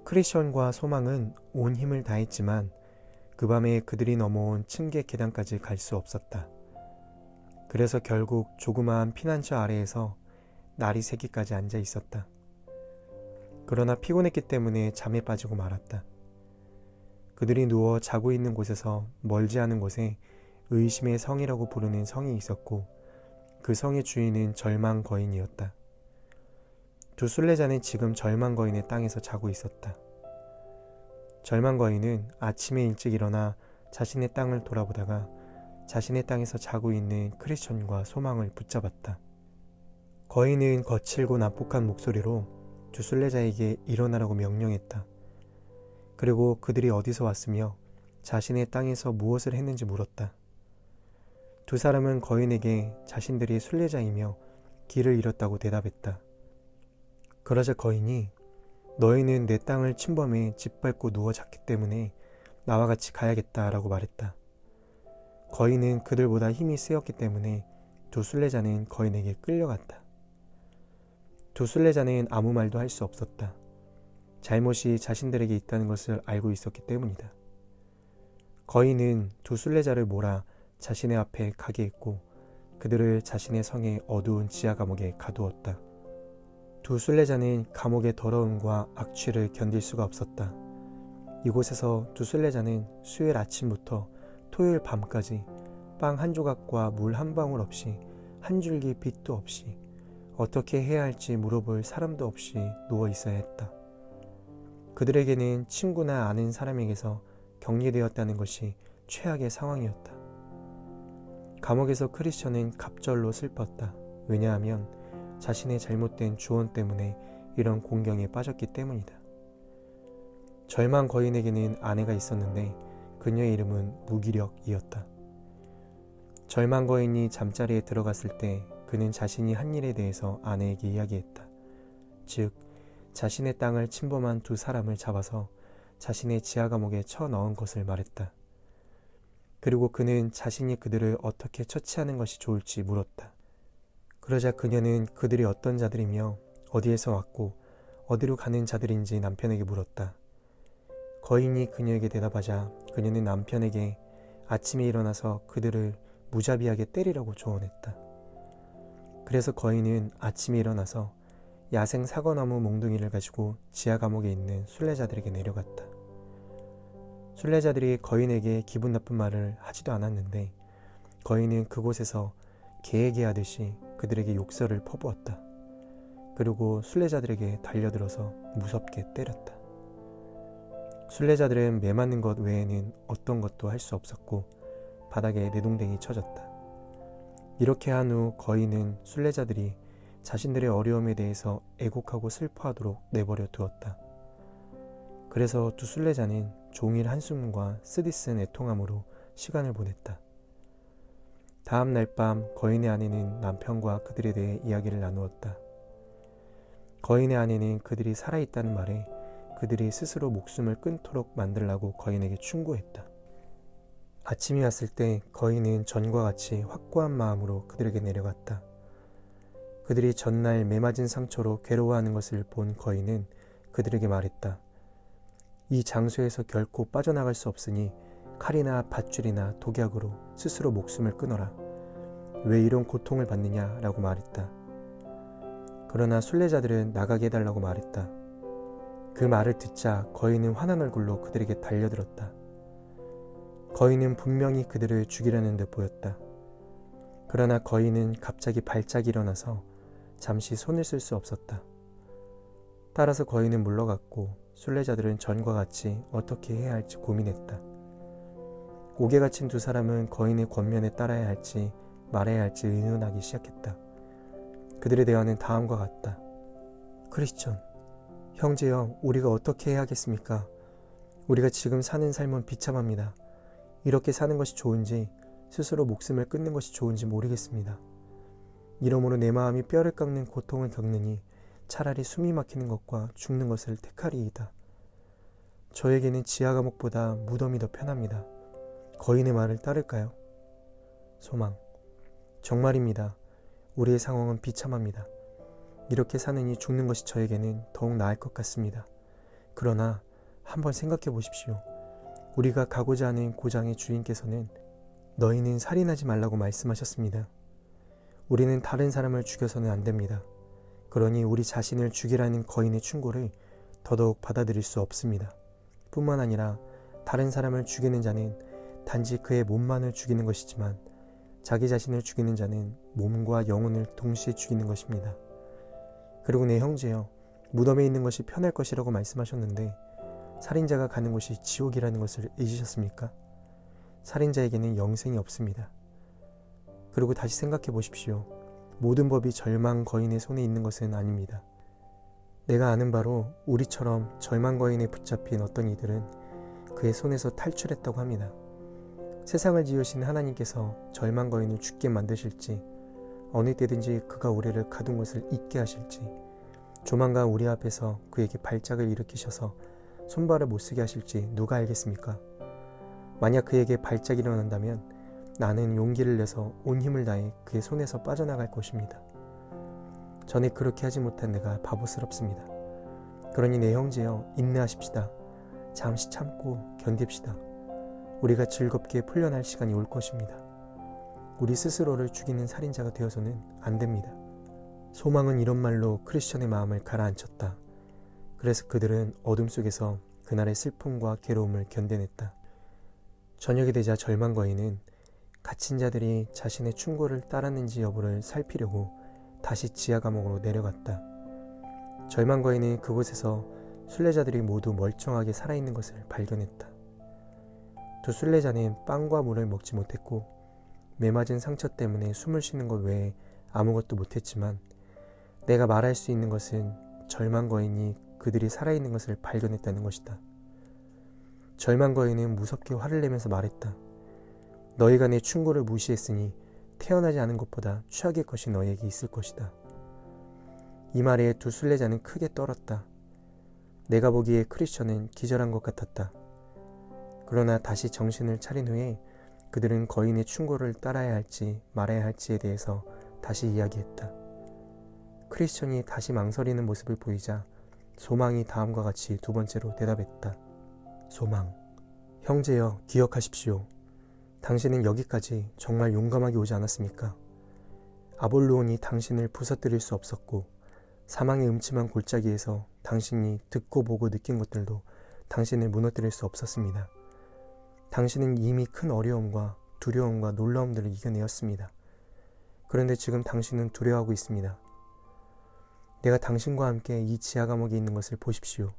크리스천과 소망은 온 힘을 다했지만 그 밤에 그들이 넘어온 층계 계단까지 갈 수 없었다. 그래서 결국 조그마한 피난처 아래에서 날이 새기까지 앉아 있었다. 그러나 피곤했기 때문에 잠에 빠지고 말았다. 그들이 누워 자고 있는 곳에서 멀지 않은 곳에 의심의 성이라고 부르는 성이 있었고 그 성의 주인은 절망 거인이었다. 두 순례자는 지금 절망 거인의 땅에서 자고 있었다. 절망 거인은 아침에 일찍 일어나 자신의 땅을 돌아보다가 자신의 땅에서 자고 있는 크리스천과 소망을 붙잡았다. 거인은 거칠고 난폭한 목소리로 두 순례자에게 일어나라고 명령했다. 그리고 그들이 어디서 왔으며 자신의 땅에서 무엇을 했는지 물었다. 두 사람은 거인에게 자신들이 순례자이며 길을 잃었다고 대답했다. 그러자 거인이 너희는 내 땅을 침범해 짓밟고 누워 잤기 때문에 나와 같이 가야겠다라고 말했다. 거인은 그들보다 힘이 세었기 때문에 두 순례자는 거인에게 끌려갔다. 두 순례자는 아무 말도 할 수 없었다. 잘못이 자신들에게 있다는 것을 알고 있었기 때문이다. 거인은 두 순례자를 몰아 자신의 앞에 가게 했고 그들을 자신의 성의 어두운 지하 감옥에 가두었다. 두 순례자는 감옥의 더러움과 악취를 견딜 수가 없었다. 이곳에서 두 순례자는 수요일 아침부터 토요일 밤까지 빵 한 조각과 물 한 방울 없이 한 줄기 빛도 없이 어떻게 해야 할지 물어볼 사람도 없이 누워 있어야 했다. 그들에게는 친구나 아는 사람에게서 격리되었다는 것이 최악의 상황이었다. 감옥에서 크리스천은 갑절로 슬펐다. 왜냐하면 자신의 잘못된 주원 때문에 이런 공경에 빠졌기 때문이다. 절망 거인에게는 아내가 있었는데 그녀의 이름은 무기력이었다. 절망 거인이 잠자리에 들어갔을 때 그는 자신이 한 일에 대해서 아내에게 이야기했다. 즉, 자신의 땅을 침범한 두 사람을 잡아서 자신의 지하 감옥에 쳐넣은 것을 말했다. 그리고 그는 자신이 그들을 어떻게 처치하는 것이 좋을지 물었다. 그러자 그녀는 그들이 어떤 자들이며 어디에서 왔고 어디로 가는 자들인지 남편에게 물었다. 거인이 그녀에게 대답하자 그녀는 남편에게 아침에 일어나서 그들을 무자비하게 때리라고 조언했다. 그래서 거인은 아침에 일어나서 야생 사과나무 몽둥이를 가지고 지하 감옥에 있는 순례자들에게 내려갔다. 순례자들이 거인에게 기분 나쁜 말을 하지도 않았는데 거인은 그곳에서 개에게 하듯이 그들에게 욕설을 퍼부었다. 그리고 순례자들에게 달려들어서 무섭게 때렸다. 순례자들은 매 맞는 것 외에는 어떤 것도 할 수 없었고 바닥에 내동댕이 쳐졌다. 이렇게 한 후 거인은 순례자들이 자신들의 어려움에 대해서 애곡하고 슬퍼하도록 내버려 두었다. 그래서 두 순례자는 종일 한숨과 쓰디쓴 애통함으로 시간을 보냈다. 다음 날 밤 거인의 아내는 남편과 그들에 대해 이야기를 나누었다. 거인의 아내는 그들이 살아있다는 말에 그들이 스스로 목숨을 끊도록 만들라고 거인에게 충고했다. 아침이 왔을 때 거인은 전과 같이 확고한 마음으로 그들에게 내려갔다. 그들이 전날 매맞은 상처로 괴로워하는 것을 본 거인은 그들에게 말했다. 이 장소에서 결코 빠져나갈 수 없으니 칼이나 밧줄이나 독약으로 스스로 목숨을 끊어라. 왜 이런 고통을 받느냐라고 말했다. 그러나 순례자들은 나가게 해달라고 말했다. 그 말을 듣자 거인은 화난 얼굴로 그들에게 달려들었다. 거인은 분명히 그들을 죽이려는 듯 보였다. 그러나 거인은 갑자기 발작이 일어나서 잠시 손을 쓸 수 없었다. 따라서 거인은 물러갔고 순례자들은 전과 같이 어떻게 해야 할지 고민했다. 옥에 갇힌 두 사람은 거인의 권면에 따라야 할지 말아야 할지 의논하기 시작했다. 그들의 대화는 다음과 같다. 크리스천, 형제여, 우리가 어떻게 해야 하겠습니까? 우리가 지금 사는 삶은 비참합니다. 이렇게 사는 것이 좋은지 스스로 목숨을 끊는 것이 좋은지 모르겠습니다. 이러므로 내 마음이 뼈를 깎는 고통을 겪느니 차라리 숨이 막히는 것과 죽는 것을 택하리이다. 저에게는 지하 감옥보다 무덤이 더 편합니다. 거인의 말을 따를까요? 소망, 정말입니다. 우리의 상황은 비참합니다. 이렇게 사느니 죽는 것이 저에게는 더욱 나을 것 같습니다. 그러나 한번 생각해 보십시오. 우리가 가고자 하는 고장의 주인께서는 너희는 살인하지 말라고 말씀하셨습니다. 우리는 다른 사람을 죽여서는 안 됩니다. 그러니 우리 자신을 죽이라는 거인의 충고를 더더욱 받아들일 수 없습니다. 뿐만 아니라 다른 사람을 죽이는 자는 단지 그의 몸만을 죽이는 것이지만 자기 자신을 죽이는 자는 몸과 영혼을 동시에 죽이는 것입니다. 그리고 내 형제여, 무덤에 있는 것이 편할 것이라고 말씀하셨는데 살인자가 가는 곳이 지옥이라는 것을 잊으셨습니까? 살인자에게는 영생이 없습니다. 그리고 다시 생각해 보십시오. 모든 법이 절망 거인의 손에 있는 것은 아닙니다. 내가 아는 바로 우리처럼 절망 거인에 붙잡힌 어떤 이들은 그의 손에서 탈출했다고 합니다. 세상을 지으신 하나님께서 절망 거인을 죽게 만드실지, 어느 때든지 그가 우리를 가둔 것을 잊게 하실지, 조만간 우리 앞에서 그에게 발작을 일으키셔서 손발을 못쓰게 하실지 누가 알겠습니까? 만약 그에게 발작이 일어난다면 나는 용기를 내서 온 힘을 다해 그의 손에서 빠져나갈 것입니다. 전에 그렇게 하지 못한 내가 바보스럽습니다. 그러니 내 형제여, 인내하십시다. 잠시 참고 견딥시다. 우리가 즐겁게 풀려날 시간이 올 것입니다. 우리 스스로를 죽이는 살인자가 되어서는 안 됩니다. 소망은 이런 말로 크리스천의 마음을 가라앉혔다. 그래서 그들은 어둠 속에서 그날의 슬픔과 괴로움을 견뎌냈다. 저녁이 되자 절망 거인은 갇힌 자들이 자신의 충고를 따랐는지 여부를 살피려고 다시 지하 감옥으로 내려갔다. 절망 거인은 그곳에서 순례자들이 모두 멀쩡하게 살아있는 것을 발견했다. 두 순례자는 빵과 물을 먹지 못했고 매맞은 상처 때문에 숨을 쉬는 것 외에 아무것도 못했지만 내가 말할 수 있는 것은 절망 거인이 그들이 살아있는 것을 발견했다는 것이다. 절망 거인은 무섭게 화를 내면서 말했다. 너희가 내 충고를 무시했으니 태어나지 않은 것보다 최악의 것이 너희에게 있을 것이다. 이 말에 두 순례자는 크게 떨었다. 내가 보기에 크리스천은 기절한 것 같았다. 그러나 다시 정신을 차린 후에 그들은 거인의 충고를 따라야 할지 말아야 할지에 대해서 다시 이야기했다. 크리스천이 다시 망설이는 모습을 보이자 소망이 다음과 같이 두 번째로 대답했다. 소망. 형제여, 기억하십시오. 당신은 여기까지 정말 용감하게 오지 않았습니까? 아볼로온이 당신을 부서뜨릴 수 없었고 사망의 음침한 골짜기에서 당신이 듣고 보고 느낀 것들도 당신을 무너뜨릴 수 없었습니다. 당신은 이미 큰 어려움과 두려움과 놀라움들을 이겨내었습니다. 그런데 지금 당신은 두려워하고 있습니다. 내가 당신과 함께 이 지하 감옥에 있는 것을 보십시오.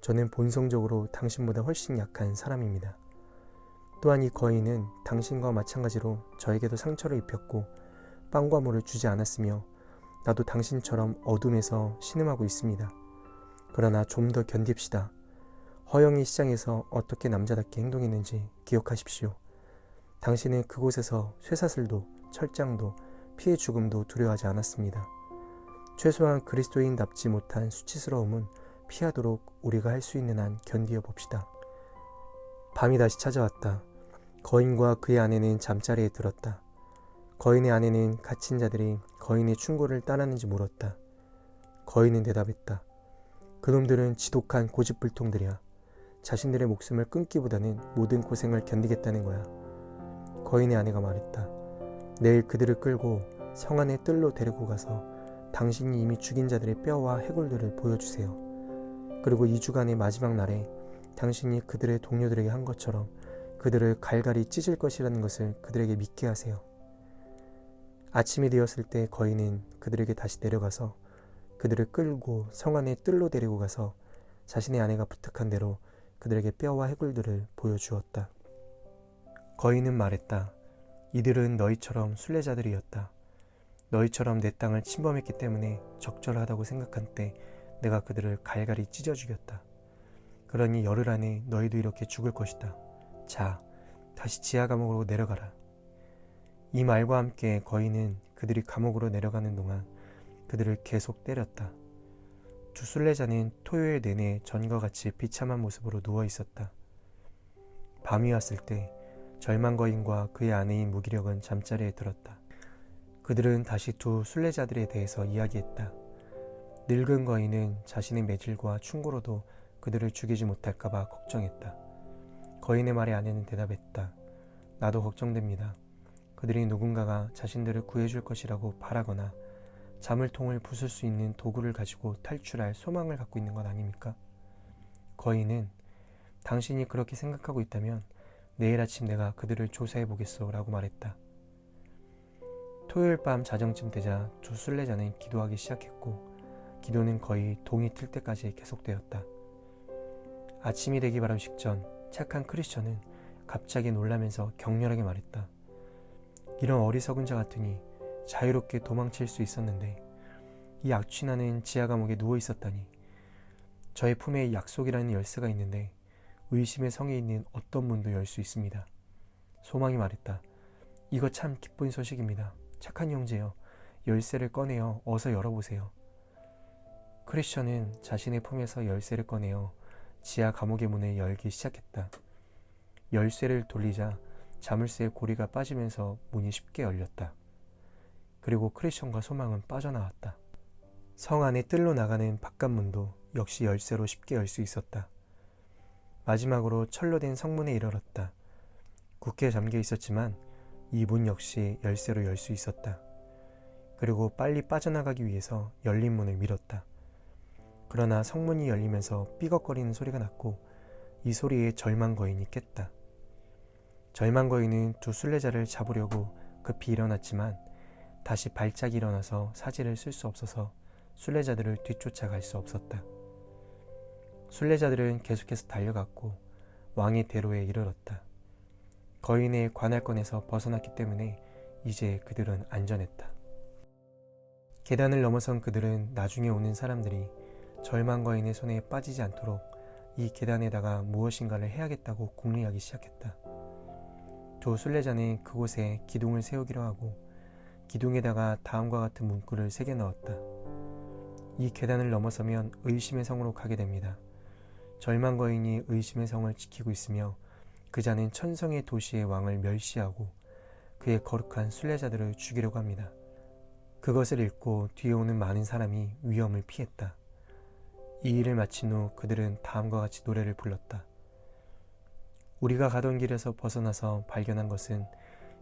저는 본성적으로 당신보다 훨씬 약한 사람입니다. 또한 이 거인은 당신과 마찬가지로 저에게도 상처를 입혔고 빵과 물을 주지 않았으며 나도 당신처럼 어둠에서 신음하고 있습니다. 그러나 좀 더 견딥시다. 허영이 시장에서 어떻게 남자답게 행동했는지 기억하십시오. 당신은 그곳에서 쇠사슬도 철장도 피해 죽음도 두려워하지 않았습니다. 최소한 그리스도인답지 못한 수치스러움은 피하도록 우리가 할 수 있는 한 견디어 봅시다. 밤이 다시 찾아왔다. 거인과 그의 아내는 잠자리에 들었다. 거인의 아내는 갇힌 자들이 거인의 충고를 따랐는지 물었다. 거인은 대답했다. 그놈들은 지독한 고집불통들이야. 자신들의 목숨을 끊기보다는 모든 고생을 견디겠다는 거야. 거인의 아내가 말했다. 내일 그들을 끌고 성 안의 뜰로 데리고 가서 당신이 이미 죽인 자들의 뼈와 해골들을 보여주세요. 그리고 2주간의 마지막 날에 당신이 그들의 동료들에게 한 것처럼 그들을 갈갈이 찢을 것이라는 것을 그들에게 믿게 하세요. 아침이 되었을 때 거인은 그들에게 다시 내려가서 그들을 끌고 성 안의 뜰로 데리고 가서 자신의 아내가 부탁한 대로 그들에게 뼈와 해골들을 보여주었다. 거인은 말했다. 이들은 너희처럼 순례자들이었다. 너희처럼 내 땅을 침범했기 때문에 적절하다고 생각한 때 내가 그들을 갈갈이 찢어 죽였다. 그러니 열흘 안에 너희도 이렇게 죽을 것이다. 자, 다시 지하 감옥으로 내려가라. 이 말과 함께 거인은 그들이 감옥으로 내려가는 동안 그들을 계속 때렸다. 두 순례자는 토요일 내내 전과 같이 비참한 모습으로 누워 있었다. 밤이 왔을 때 절망 거인과 그의 아내인 무기력은 잠자리에 들었다. 그들은 다시 두 순례자들에 대해서 이야기했다. 늙은 거인은 자신의 매질과 충고로도 그들을 죽이지 못할까봐 걱정했다. 거인의 말에 아내는 대답했다. 나도 걱정됩니다. 그들이 누군가가 자신들을 구해줄 것이라고 바라거나 자물통을 부술 수 있는 도구를 가지고 탈출할 소망을 갖고 있는 것 아닙니까? 거인은 당신이 그렇게 생각하고 있다면 내일 아침 내가 그들을 조사해 보겠소 라고 말했다. 토요일 밤 자정쯤 되자 두 순례자는 기도하기 시작했고 기도는 거의 동이 틀 때까지 계속되었다. 아침이 되기 바로 직전 착한 크리스천은 갑자기 놀라면서 격렬하게 말했다. 이런 어리석은 자 같으니 자유롭게 도망칠 수 있었는데 이 악취나는 지하 감옥에 누워 있었다니. 저의 품에 약속이라는 열쇠가 있는데 의심의 성에 있는 어떤 문도 열 수 있습니다. 소망이 말했다. 이거 참 기쁜 소식입니다. 착한 형제여, 열쇠를 꺼내어 어서 열어보세요. 크리스천은 자신의 품에서 열쇠를 꺼내어 지하 감옥의 문을 열기 시작했다. 열쇠를 돌리자 자물쇠의 고리가 빠지면서 문이 쉽게 열렸다. 그리고 크리스천과 소망은 빠져나왔다. 성 안에 뜰로 나가는 바깥문도 역시 열쇠로 쉽게 열 수 있었다. 마지막으로 철로 된 성문에 이르렀다. 굳게 잠겨 있었지만 이 문 역시 열쇠로 열 수 있었다. 그리고 빨리 빠져나가기 위해서 열린 문을 밀었다. 그러나 성문이 열리면서 삐걱거리는 소리가 났고 이 소리에 절망 거인이 깼다. 절망 거인은 두 순례자를 잡으려고 급히 일어났지만 다시 발작이 일어나서 사지를 쓸 수 없어서 순례자들을 뒤쫓아갈 수 없었다. 순례자들은 계속해서 달려갔고 왕의 대로에 이르렀다. 거인의 관할권에서 벗어났기 때문에 이제 그들은 안전했다. 계단을 넘어선 그들은 나중에 오는 사람들이 절망 거인의 손에 빠지지 않도록 이 계단에다가 무엇인가를 해야겠다고 궁리하기 시작했다. 두 순례자는 그곳에 기둥을 세우기로 하고 기둥에다가 다음과 같은 문구를 새겨 넣었다. 이 계단을 넘어서면 의심의 성으로 가게 됩니다. 절망 거인이 의심의 성을 지키고 있으며 그 자는 천성의 도시의 왕을 멸시하고 그의 거룩한 순례자들을 죽이려고 합니다. 그것을 읽고 뒤에 오는 많은 사람이 위험을 피했다. 이 일을 마친 후 그들은 다음과 같이 노래를 불렀다. 우리가 가던 길에서 벗어나서 발견한 것은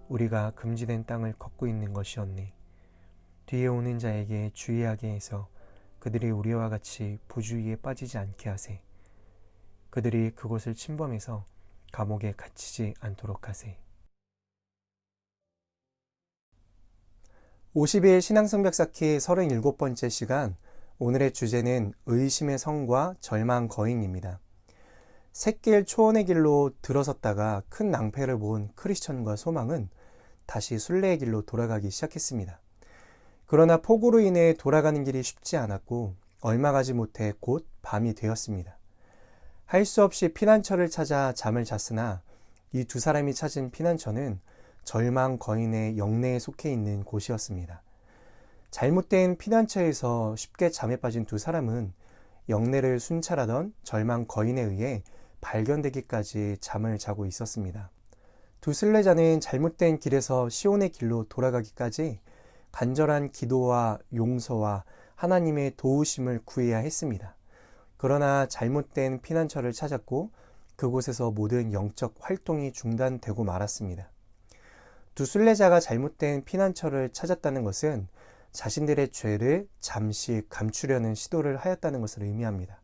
우리가 금지된 땅을 걷고 있는 것이었네. 뒤에 오는 자에게 주의하게 해서 그들이 우리와 같이 부주의에 빠지지 않게 하세. 그들이 그곳을 침범해서 감옥에 갇히지 않도록 하세. 50일 신앙성벽 쌓기 37번째 시간, 오늘의 주제는 의심의 성과 절망 거인입니다. 샛길 초원의 길로 들어섰다가 큰 낭패를 본 크리스천과 소망은 다시 순례의 길로 돌아가기 시작했습니다. 그러나 폭우로 인해 돌아가는 길이 쉽지 않았고 얼마 가지 못해 곧 밤이 되었습니다. 할 수 없이 피난처를 찾아 잠을 잤으나 이 두 사람이 찾은 피난처는 절망 거인의 영내에 속해 있는 곳이었습니다. 잘못된 피난처에서 쉽게 잠에 빠진 두 사람은 영내를 순찰하던 절망 거인에 의해 발견되기까지 잠을 자고 있었습니다. 두 순례자는 잘못된 길에서 시온의 길로 돌아가기까지 간절한 기도와 용서와 하나님의 도우심을 구해야 했습니다. 그러나 잘못된 피난처를 찾았고 그곳에서 모든 영적 활동이 중단되고 말았습니다. 두 순례자가 잘못된 피난처를 찾았다는 것은 자신들의 죄를 잠시 감추려는 시도를 하였다는 것을 의미합니다.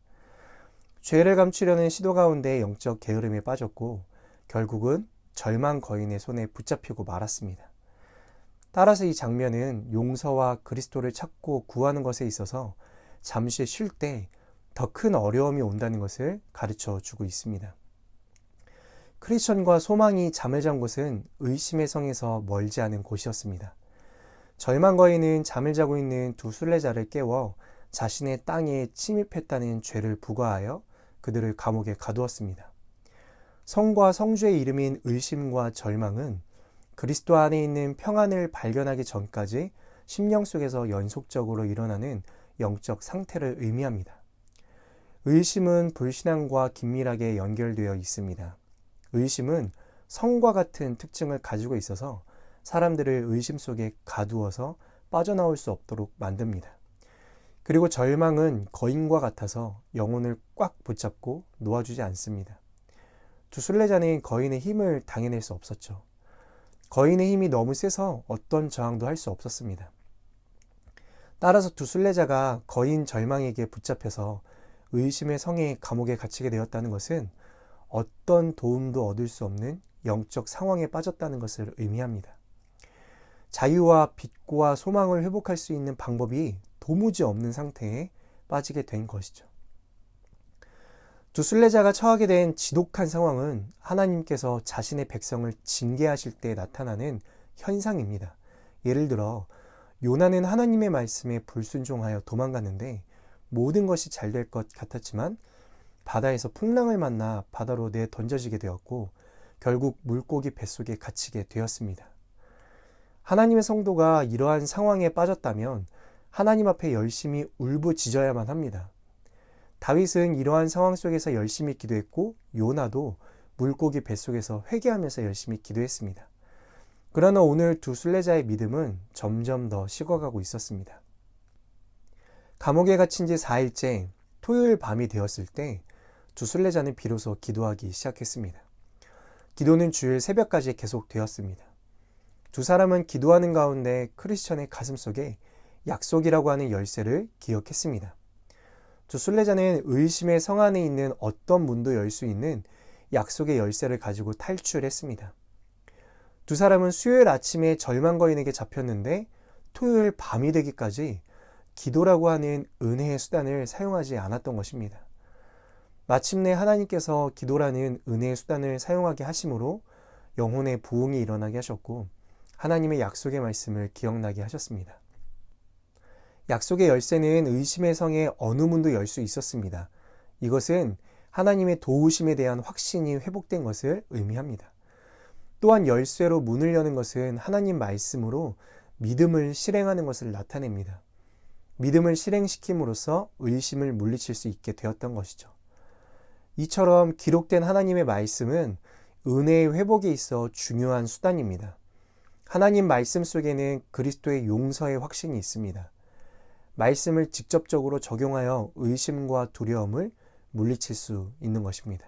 죄를 감추려는 시도 가운데 영적 게으름에 빠졌고 결국은 절망 거인의 손에 붙잡히고 말았습니다. 따라서 이 장면은 용서와 그리스도를 찾고 구하는 것에 있어서 잠시 쉴 때 더 큰 어려움이 온다는 것을 가르쳐 주고 있습니다. 크리스천과 소망이 잠을 잔 곳은 의심의 성에서 멀지 않은 곳이었습니다. 절망 거인은 잠을 자고 있는 두 순례자를 깨워 자신의 땅에 침입했다는 죄를 부과하여 그들을 감옥에 가두었습니다. 성과 성주의 이름인 의심과 절망은 그리스도 안에 있는 평안을 발견하기 전까지 심령 속에서 연속적으로 일어나는 영적 상태를 의미합니다. 의심은 불신앙과 긴밀하게 연결되어 있습니다. 의심은 성과 같은 특징을 가지고 있어서 사람들을 의심 속에 가두어서 빠져나올 수 없도록 만듭니다. 그리고 절망은 거인과 같아서 영혼을 꽉 붙잡고 놓아주지 않습니다. 두 순례자는 거인의 힘을 당해낼 수 없었죠. 거인의 힘이 너무 세서 어떤 저항도 할 수 없었습니다. 따라서 두 순례자가 거인 절망에게 붙잡혀서 의심의 성의 감옥에 갇히게 되었다는 것은 어떤 도움도 얻을 수 없는 영적 상황에 빠졌다는 것을 의미합니다. 자유와 빛과 소망을 회복할 수 있는 방법이 도무지 없는 상태에 빠지게 된 것이죠. 두 순례자가 처하게 된 지독한 상황은 하나님께서 자신의 백성을 징계하실 때 나타나는 현상입니다. 예를 들어 요나는 하나님의 말씀에 불순종하여 도망갔는데 모든 것이 잘 될 것 같았지만 바다에서 풍랑을 만나 바다로 내던져지게 되었고 결국 물고기 뱃속에 갇히게 되었습니다. 하나님의 성도가 이러한 상황에 빠졌다면 하나님 앞에 열심히 울부짖어야만 합니다. 다윗은 이러한 상황 속에서 열심히 기도했고 요나도 물고기 뱃속에서 회개하면서 열심히 기도했습니다. 그러나 오늘 두 순례자의 믿음은 점점 더 식어가고 있었습니다. 감옥에 갇힌 지 4일째 토요일 밤이 되었을 때 두 순례자는 비로소 기도하기 시작했습니다. 기도는 주일 새벽까지 계속되었습니다. 두 사람은 기도하는 가운데 크리스천의 가슴속에 약속이라고 하는 열쇠를 기억했습니다. 두 순례자는 의심의 성 안에 있는 어떤 문도 열 수 있는 약속의 열쇠를 가지고 탈출했습니다. 두 사람은 수요일 아침에 절망 거인에게 잡혔는데 토요일 밤이 되기까지 기도라고 하는 은혜의 수단을 사용하지 않았던 것입니다. 마침내 하나님께서 기도라는 은혜의 수단을 사용하게 하심으로 영혼의 부흥이 일어나게 하셨고 하나님의 약속의 말씀을 기억나게 하셨습니다. 약속의 열쇠는 의심의 성에 어느 문도 열 수 있었습니다. 이것은 하나님의 도우심에 대한 확신이 회복된 것을 의미합니다. 또한 열쇠로 문을 여는 것은 하나님 말씀으로 믿음을 실행하는 것을 나타냅니다. 믿음을 실행시킴으로써 의심을 물리칠 수 있게 되었던 것이죠. 이처럼 기록된 하나님의 말씀은 은혜의 회복에 있어 중요한 수단입니다. 하나님 말씀 속에는 그리스도의 용서의 확신이 있습니다. 말씀을 직접적으로 적용하여 의심과 두려움을 물리칠 수 있는 것입니다.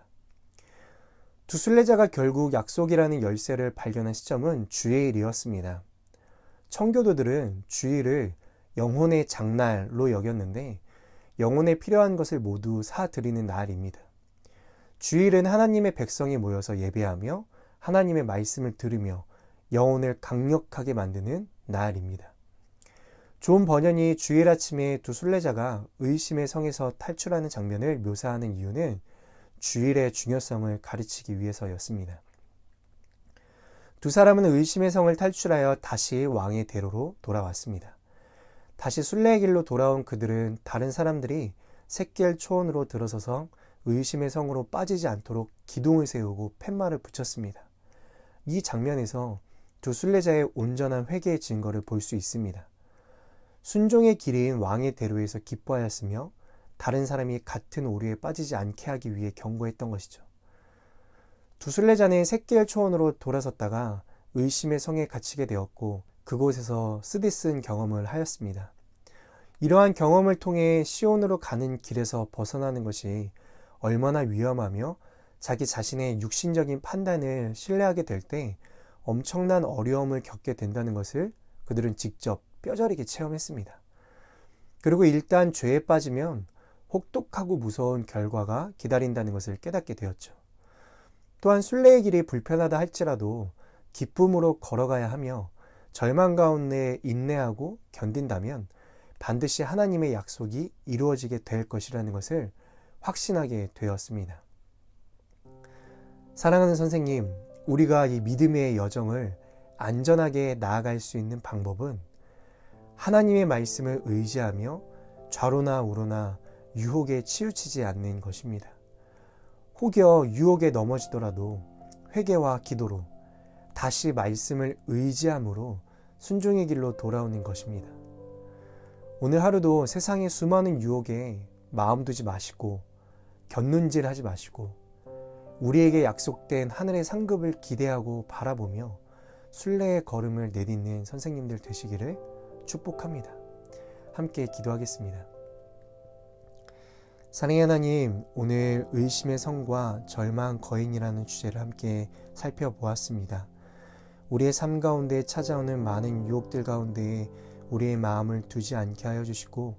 두 순례자가 결국 약속이라는 열쇠를 발견한 시점은 주일이었습니다. 청교도들은 주일을 영혼의 장날로 여겼는데 영혼에 필요한 것을 모두 사드리는 날입니다. 주일은 하나님의 백성이 모여서 예배하며 하나님의 말씀을 들으며 영혼을 강력하게 만드는 날입니다. 존 버년이 주일 아침에 두 순례자가 의심의 성에서 탈출하는 장면을 묘사하는 이유는 주일의 중요성을 가르치기 위해서였습니다. 두 사람은 의심의 성을 탈출하여 다시 왕의 대로로 돌아왔습니다. 다시 순례의 길로 돌아온 그들은 다른 사람들이 샛길 초원으로 들어서서 의심의 성으로 빠지지 않도록 기둥을 세우고 팻말을 붙였습니다. 이 장면에서 두 순례자의 온전한 회개의 증거를 볼 수 있습니다. 순종의 길인 왕의 대로에서 기뻐하였으며 다른 사람이 같은 오류에 빠지지 않게 하기 위해 경고했던 것이죠. 두 순례자는 샛길 초원으로 돌아섰다가 의심의 성에 갇히게 되었고 그곳에서 쓰디쓴 경험을 하였습니다. 이러한 경험을 통해 시온으로 가는 길에서 벗어나는 것이 얼마나 위험하며 자기 자신의 육신적인 판단을 신뢰하게 될 때 엄청난 어려움을 겪게 된다는 것을 그들은 직접 뼈저리게 체험했습니다. 그리고 일단 죄에 빠지면 혹독하고 무서운 결과가 기다린다는 것을 깨닫게 되었죠. 또한 순례의 길이 불편하다 할지라도 기쁨으로 걸어가야 하며 절망 가운데 인내하고 견딘다면 반드시 하나님의 약속이 이루어지게 될 것이라는 것을 확신하게 되었습니다. 사랑하는 선생님, 우리가 이 믿음의 여정을 안전하게 나아갈 수 있는 방법은 하나님의 말씀을 의지하며 좌로나 우로나 유혹에 치우치지 않는 것입니다. 혹여 유혹에 넘어지더라도 회개와 기도로 다시 말씀을 의지함으로 순종의 길로 돌아오는 것입니다. 오늘 하루도 세상의 수많은 유혹에 마음 두지 마시고 곁눈질 하지 마시고 우리에게 약속된 하늘의 상급을 기대하고 바라보며 순례의 걸음을 내딛는 선생님들 되시기를 축복합니다. 함께 기도하겠습니다. 사랑의 하나님, 오늘 의심의 성과 절망 거인이라는 주제를 함께 살펴보았습니다. 우리의 삶 가운데 찾아오는 많은 유혹들 가운데 우리의 마음을 두지 않게 하여 주시고,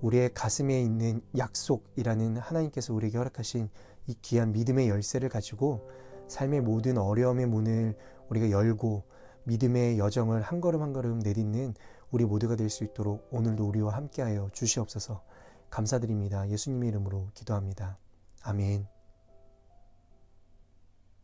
우리의 가슴에 있는 약속이라는 하나님께서 우리에게 허락하신 이 귀한 믿음의 열쇠를 가지고 삶의 모든 어려움의 문을 우리가 열고 믿음의 여정을 한 걸음 한 걸음 내딛는 우리 모두가 될 수 있도록 오늘도 우리와 함께하여 주시옵소서. 감사드립니다. 예수님의 이름으로 기도합니다. 아멘.